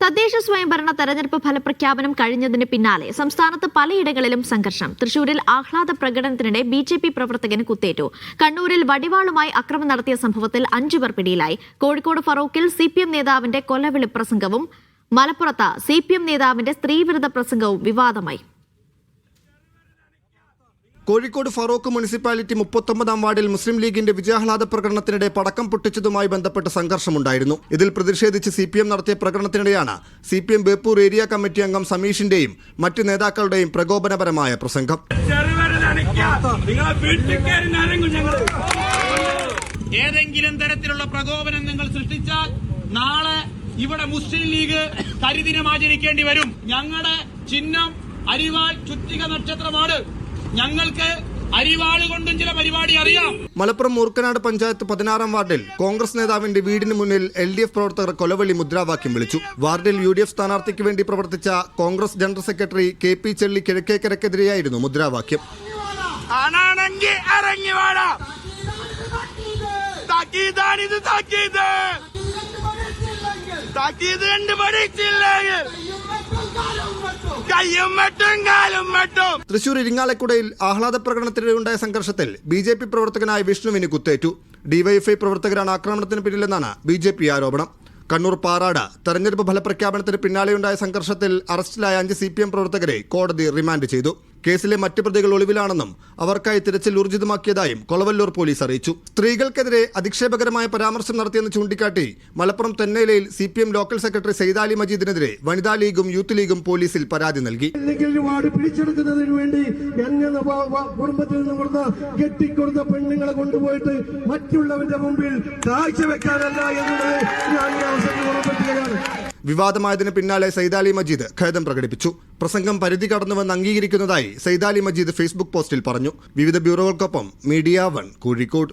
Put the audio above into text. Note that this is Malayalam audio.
തദ്ദേശ സ്വയംഭരണ തെരഞ്ഞെടുപ്പ് ഫലപ്രഖ്യാപനം കഴിഞ്ഞതിന് പിന്നാലെ സംസ്ഥാനത്ത് പലയിടങ്ങളിലും സംഘർഷം. തൃശൂരിൽ ആഹ്ലാദ പ്രകടനത്തിനിടെ ബിജെപി പ്രവർത്തകന് കുത്തേറ്റു. കണ്ണൂരിൽ വടിവാളുമായി ആക്രമണം നടത്തിയ സംഭവത്തിൽ 5 പേർ പിടിയിലായി. കോഴിക്കോട് ഫറോക്കിൽ സിപിഎം നേതാവിന്റെ കൊലവിളി പ്രസംഗവും മലപ്പുറത്ത് സിപിഎം നേതാവിന്റെ സ്ത്രീവിരുദ്ധ പ്രസംഗവും വിവാദമായി. കോഴിക്കോട് ഫറോക്ക് മുനിസിപ്പാലിറ്റി 39-ാം വാർഡിൽ മുസ്ലിം ലീഗിന്റെ വിജയാഹ്ലാദ പ്രകടനത്തിനിടെ പടക്കം പൊട്ടിച്ചതുമായി ബന്ധപ്പെട്ട് സംഘർഷമുണ്ടായിരുന്നു. ഇതിൽ പ്രതിഷേധിച്ച് സിപിഎം നടത്തിയ പ്രകടനത്തിനിടെയാണ് സിപിഎം ബേപ്പൂർ ഏരിയ കമ്മിറ്റി അംഗം സമീഷിന്റെയും മറ്റ് നേതാക്കളുടെയും പ്രകോപനപരമായ പ്രസംഗം. ഏതെങ്കിലും തരത്തിലുള്ള പ്രകോപനം നിങ്ങൾ സൃഷ്ടിച്ചാൽ നാളെ ഇവിടെ മുസ്ലിം ലീഗ് കരിദിനം ആചരിക്കേണ്ടി വരും. ഞങ്ങളുടെ ചിഹ്നം അരിവാൾ ചുറ്റിക നക്ഷത്രമാണ്. ഞങ്ങൾക്ക് അരിവാള് കൊണ്ടും ചില പരിപാടി അറിയാം. മലപ്പുറം മൂർക്കനാട് പഞ്ചായത്ത് 16-ാം വാർഡിൽ കോൺഗ്രസ് നേതാവിന്റെ വീടിന് മുന്നിൽ LDF പ്രവർത്തകർ കൊലവിളി മുദ്രാവാക്യം വിളിച്ചു. വാർഡിൽ UDF സ്ഥാനാർത്ഥിക്ക് വേണ്ടി പ്രവർത്തിച്ച കോൺഗ്രസ് ജനറൽ സെക്രട്ടറി KP ചെള്ളി കിഴക്കേക്കരക്കെതിരെയായിരുന്നു മുദ്രാവാക്യം. തൃശൂർ ഇരിങ്ങാലക്കുടയിൽ ആഹ്ലാദ പ്രകടനത്തിനിടെയുണ്ടായ സംഘർഷത്തിൽ BJP പ്രവർത്തകനായ വിഷ്ണുവിന് കുത്തേറ്റു. DYFI പ്രവർത്തകരാണ് ആക്രമണത്തിന് പിന്നിലെന്നാണ് BJP ആരോപണം. കണ്ണൂർ പാറാട് തെരഞ്ഞെടുപ്പ് ഫലപ്രഖ്യാപനത്തിന് പിന്നാലെയുണ്ടായ സംഘർഷത്തിൽ അറസ്റ്റിലായ 5 CPM പ്രവർത്തകരെ കോടതി റിമാൻഡ് ചെയ്തു. കേസിലെ മറ്റ് പ്രതികൾ ഒളിവിലാണെന്നും അവർക്കായി തിരച്ചിൽ ഊർജിതമാക്കിയതായും കൊളവല്ലൂർ പോലീസ് അറിയിച്ചു. സ്ത്രീകൾക്കെതിരെ അധിക്ഷേപകരമായ പരാമർശം നടത്തിയെന്ന് ചൂണ്ടിക്കാട്ടി മലപ്പുറം തെന്നേലയിൽ CPM ലോക്കൽ സെക്രട്ടറി സൈദാലി മജീദിനെതിരെ വനിതാ ലീഗും യൂത്ത് ലീഗും പോലീസിൽ പരാതി നൽകി. പിടിച്ചെടുക്കുന്നതിന് വേണ്ടി കുടുംബത്തിൽ നിന്ന് കെട്ടിക്കൊടുത്ത പെണ്ണുങ്ങളെ കൊണ്ടുപോയിട്ട് മറ്റുള്ളവരുടെ മുമ്പിൽ കാഴ്ചവെക്കാനല്ല എന്നത് ഞാൻ ഈ അവസരത്തിൽ ഉറപ്പെടുത്തുകയാണ്. വിവാദമായതിന് പിന്നാലെ സൈദാലി മജീദ് ഖേദം പ്രകടിപ്പിച്ചു. പ്രസംഗം പരിധി കടന്നുവെന്ന് അംഗീകരിക്കുന്നതായി സൈദാലി മജീദ് ഫേസ്ബുക്ക് പോസ്റ്റിൽ പറഞ്ഞു. വിവിധ ബ്യൂറോകൾക്കൊപ്പം മീഡിയ 1 കോഴിക്കോട്.